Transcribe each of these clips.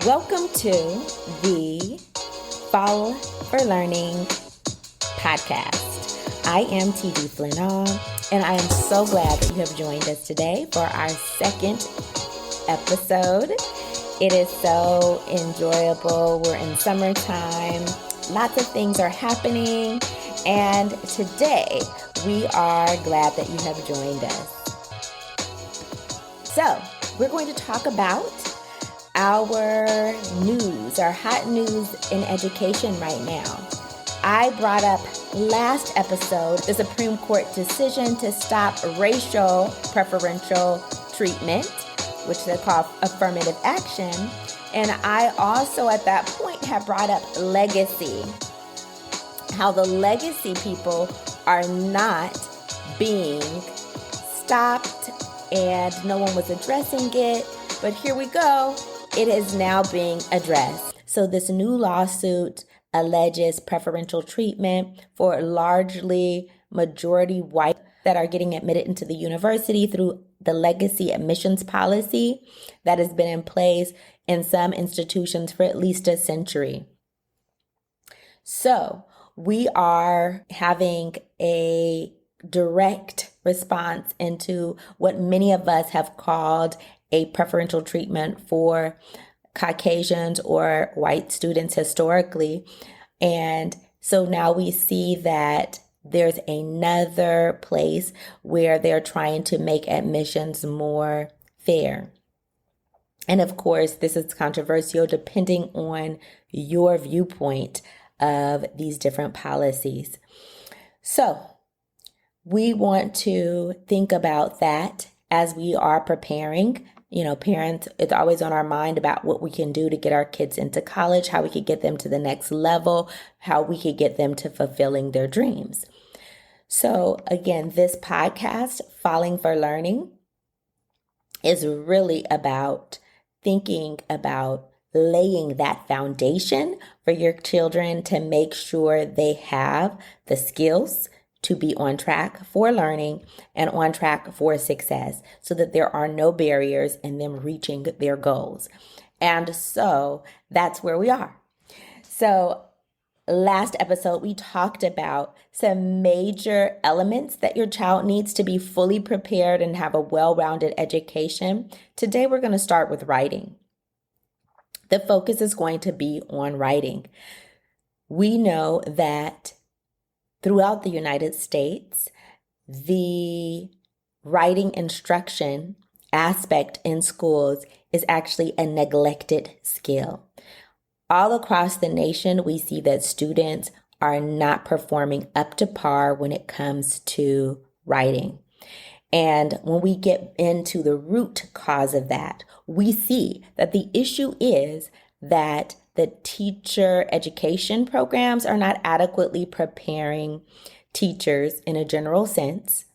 Welcome to the Fall for Learning podcast. I am TV Flinall, and I am so glad that you have joined us today for our second episode. It is so enjoyable. We're in summertime. Lots of things are happening, and today we are glad that you have joined us. So, we're going to talk about our news, our hot news in education right now. I brought up last episode the Supreme Court decision to stop racial preferential treatment, which they call affirmative action. And I also at that point have brought up legacy, how the legacy people are not being stopped and no one was addressing it. But here we go. It is now being addressed. So this new lawsuit alleges preferential treatment for largely majority white that are getting admitted into the university through the legacy admissions policy that has been in place in some institutions for at least a century. So we are having a direct response into what many of us have called a preferential treatment for Caucasians or white students historically. And so now we see that there's another place where they're trying to make admissions more fair. And of course, this is controversial depending on your viewpoint of these different policies. So we want to think about that as we are preparing. Parents, it's always on our mind about what we can do to get our kids into college, how we could get them to the next level, how we could get them to fulfilling their dreams. So again, this podcast, Falling for Learning, is really about thinking about laying that foundation for your children to make sure they have the skills to be on track for learning and on track for success so that there are no barriers in them reaching their goals. And so that's where we are. So last episode, we talked about some major elements that your child needs to be fully prepared and have a well-rounded education. Today, we're going to start with writing. The focus is going to be on writing. We know that throughout the United States, the writing instruction aspect in schools is actually a neglected skill. All across the nation, we see that students are not performing up to par when it comes to writing. And when we get into the root cause of that, we see that the issue is that the teacher education programs are not adequately preparing teachers in a general sense.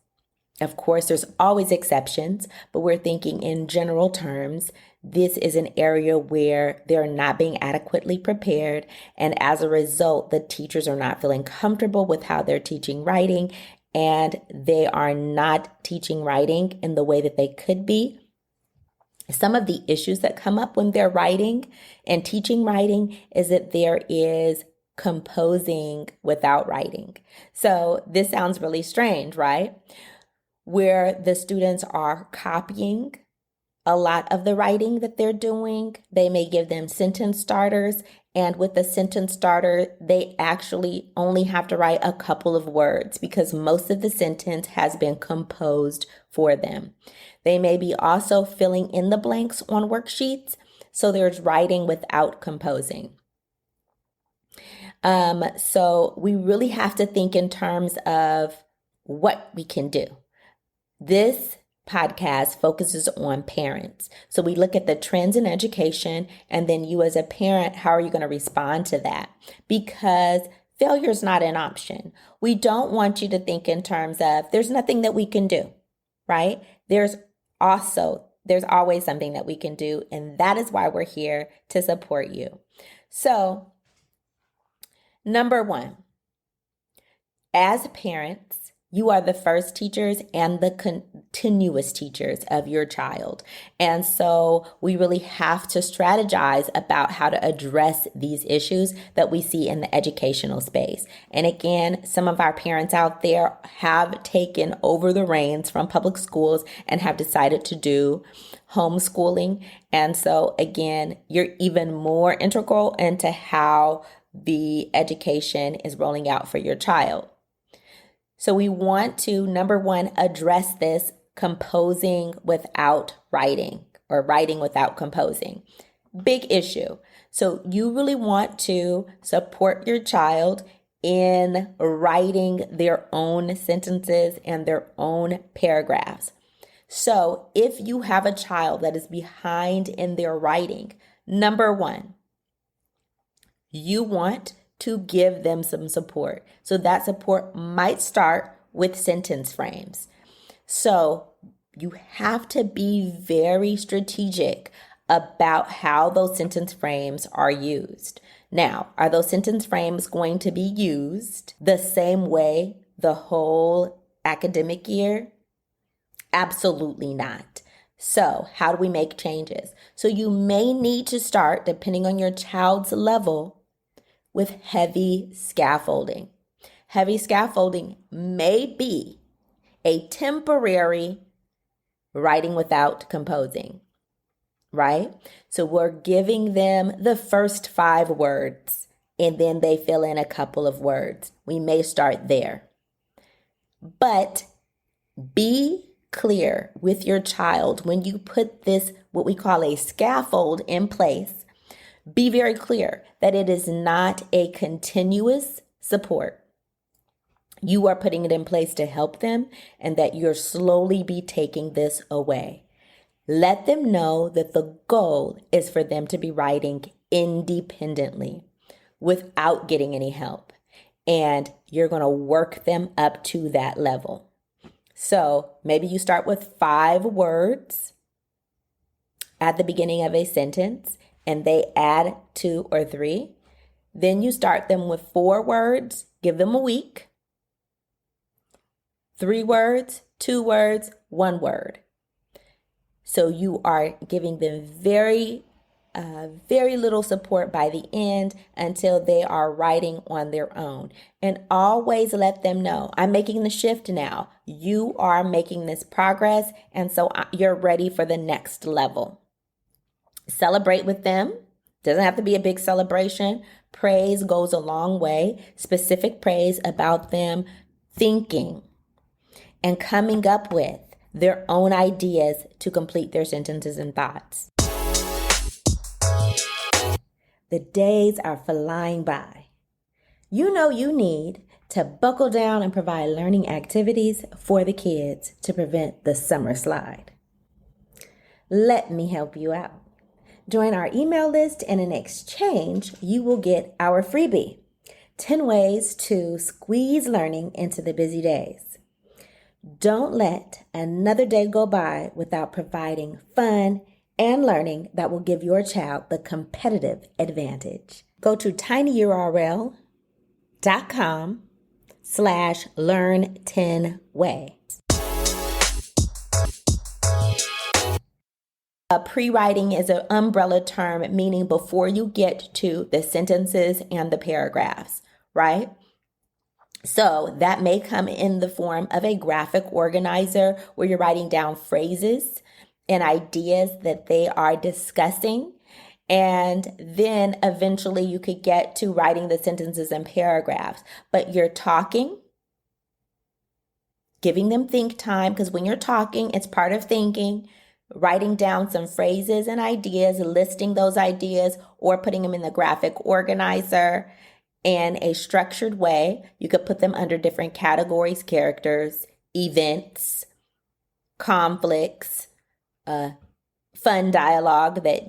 Of course, there's always exceptions, but we're thinking in general terms, this is an area where they're not being adequately prepared. And as a result, the teachers are not feeling comfortable with how they're teaching writing, and they are not teaching writing in the way that they could be. Some of the issues that come up when they're writing and teaching writing is that there is composing without writing. So this sounds really strange, right? Where the students are copying a lot of the writing that they're doing. They may give them sentence starters, and with the sentence starter, they actually only have to write a couple of words because most of the sentence has been composed for them. They may be also filling in the blanks on worksheets, so there's writing without composing. So we really have to think in terms of what we can do. This podcast focuses on parents. So we look at the trends in education, and then you as a parent, how are you going to respond to that? Because failure is not an option. We don't want you to think in terms of there's nothing that we can do, right? There's always something that we can do, and that is why we're here to support you. So, number one, as parents, You are the first teachers and the continuous teachers of your child. And so we really have to strategize about how to address these issues that we see in the educational space. And again, some of our parents out there have taken over the reins from public schools and have decided to do homeschooling. And so again, you're even more integral into how the education is rolling out for your child. So we want to, number one, address this composing without writing or writing without composing. Big issue. So you really want to support your child in writing their own sentences and their own paragraphs. So if you have a child that is behind in their writing, number one, you want to give them some support. So that support might start with sentence frames. So you have to be very strategic about how those sentence frames are used. Now, are those sentence frames going to be used the same way the whole academic year? Absolutely not. So how do we make changes? So you may need to start, depending on your child's level, with heavy scaffolding. Heavy scaffolding may be a temporary writing without composing, right? So we're giving them the first 5 words and then they fill in a couple of words. We may start there. But be clear with your child when you put this, what we call a scaffold, in place. Be very clear that it is not a continuous support. You are putting it in place to help them and that you're slowly be taking this away. Let them know that the goal is for them to be writing independently without getting any help. And you're going to work them up to that level. So maybe you start with 5 words at the beginning of a sentence and they add 2 or 3. Then you start them with 4 words, give them a week. 3 words, 2 words, 1 word. So you are giving them very little support by the end until they are writing on their own. And always let them know, I'm making the shift now. You are making this progress, and so you're ready for the next level. Celebrate with them. Doesn't have to be a big celebration. Praise goes a long way. Specific praise about them thinking and coming up with their own ideas to complete their sentences and thoughts. The days are flying by. You know you need to buckle down and provide learning activities for the kids to prevent the summer slide. Let me help you out. Join our email list, and in exchange, you will get our freebie, 10 ways to squeeze learning into the busy days. Don't let another day go by without providing fun and learning that will give your child the competitive advantage. Go to tinyurl.com/learn10way. Pre-writing is an umbrella term, meaning before you get to the sentences and the paragraphs, right? So that may come in the form of a graphic organizer where you're writing down phrases and ideas that they are discussing. And then eventually you could get to writing the sentences and paragraphs. But you're talking, giving them think time, because when you're talking, it's part of thinking. Writing down some phrases and ideas, listing those ideas, or putting them in the graphic organizer in a structured way. You could put them under different categories: characters, events, conflicts, fun dialogue that,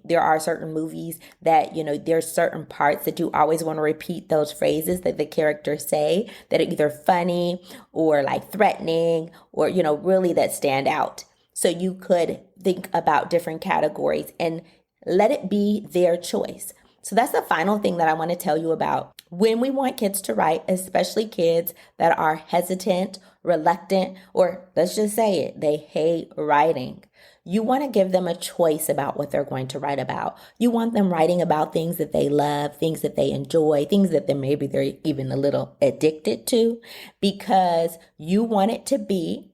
there are certain movies that, there's certain parts that you always want to repeat those phrases that the characters say that are either funny or like threatening or, really that stand out. So you could think about different categories and let it be their choice. So that's the final thing that I want to tell you about When we want kids to write, especially kids that are hesitant, reluctant, or let's just say it, they hate writing, you want to give them a choice about what they're going to write about. You want them writing about things that they love, things that they enjoy, things that maybe they're even a little addicted to, because you want it to be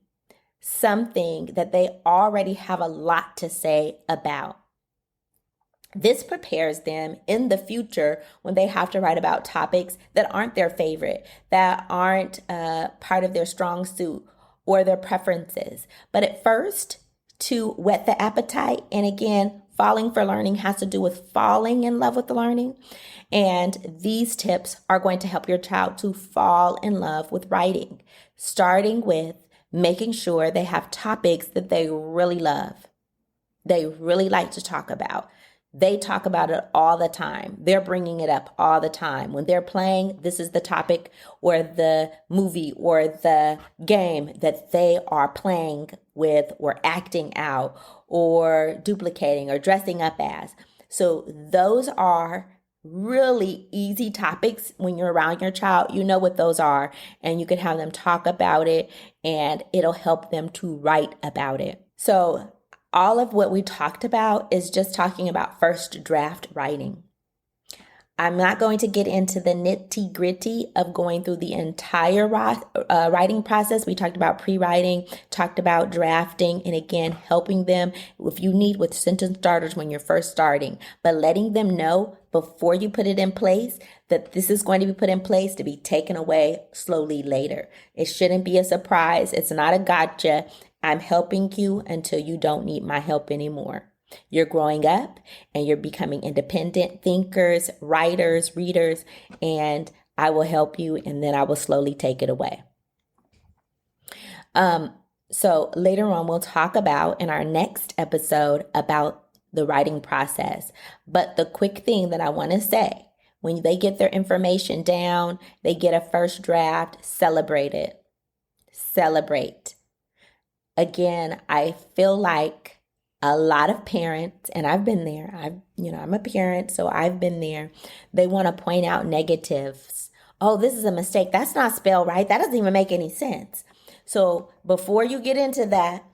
something that they already have a lot to say about. This prepares them in the future when they have to write about topics that aren't their favorite, that aren't part of their strong suit or their preferences. But at first, to whet the appetite, and again, falling for learning has to do with falling in love with learning. And these tips are going to help your child to fall in love with writing, starting with making sure they have topics that they really love, they really like to talk about. They talk about it all the time. They're bringing it up all the time. When they're playing, this is the topic or the movie or the game that they are playing with or acting out or duplicating or dressing up as. So those are really easy topics when you're around your child. You know what those are, and you can have them talk about it, and it'll help them to write about it. So all of what we talked about is just talking about first draft writing. I'm not going to get into the nitty gritty of going through the entire writing process. We talked about pre-writing, talked about drafting, and again, helping them if you need with sentence starters when you're first starting, but letting them know before you put it in place that this is going to be put in place to be taken away slowly later. It shouldn't be a surprise. It's not a gotcha. I'm helping you until you don't need my help anymore. You're growing up and you're becoming independent thinkers, writers, readers, and I will help you, and then I will slowly take it away. So later on, we'll talk about in our next episode about the writing process. But the quick thing that I want to say, when they get their information down, they get a first draft, celebrate it. Celebrate. Again, I feel like a lot of parents, and I've been there, I'm a parent, so I've been there. They want to point out negatives. Oh, this is a mistake. That's not spelled right. That doesn't even make any sense. So before you get into that,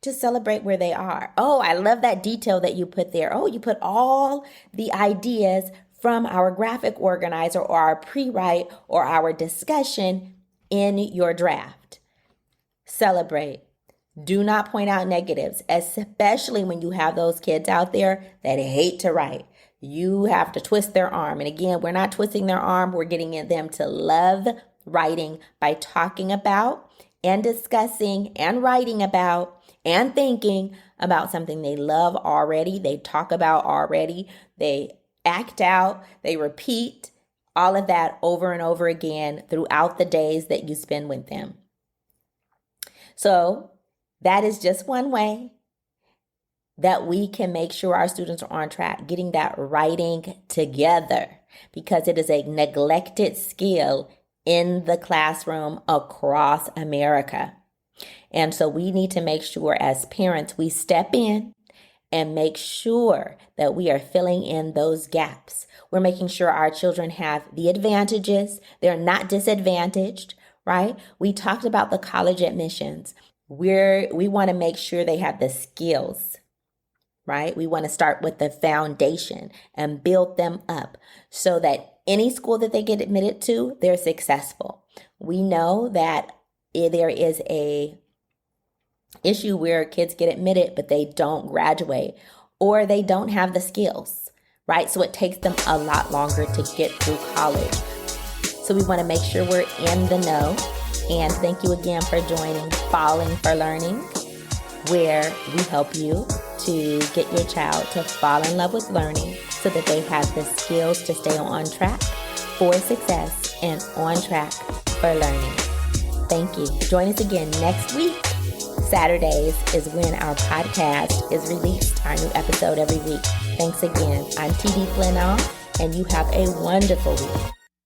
just celebrate where they are. Oh, I love that detail that you put there. Oh, you put all the ideas from our graphic organizer or our pre-write or our discussion in your draft. Celebrate. Do not point out negatives, especially when you have those kids out there that hate to write. You have to twist their arm. And again, we're not twisting their arm. We're getting them to love writing by talking about and discussing and writing about and thinking about something they love already, they talk about already, they act out, they repeat all of that over and over again throughout the days that you spend with them. So that is just one way that we can make sure our students are on track, getting that writing together, because it is a neglected skill in the classroom across America. And so we need to make sure as parents, we step in and make sure that we are filling in those gaps. We're making sure our children have the advantages. They're not disadvantaged, right? We talked about the college admissions. We want to make sure they have the skills, right? We want to start with the foundation and build them up so that any school that they get admitted to, they're successful. We know that there is a issue where kids get admitted, but they don't graduate or they don't have the skills, right? So it takes them a lot longer to get through college. So we want to make sure we're in the know. And thank you again for joining Falling for Learning, where we help you to get your child to fall in love with learning so that they have the skills to stay on track for success and on track for learning. Thank you. Join us again next week. Saturdays is when our podcast is released, our new episode every week. Thanks again. I'm TD Flynn, and you have a wonderful week.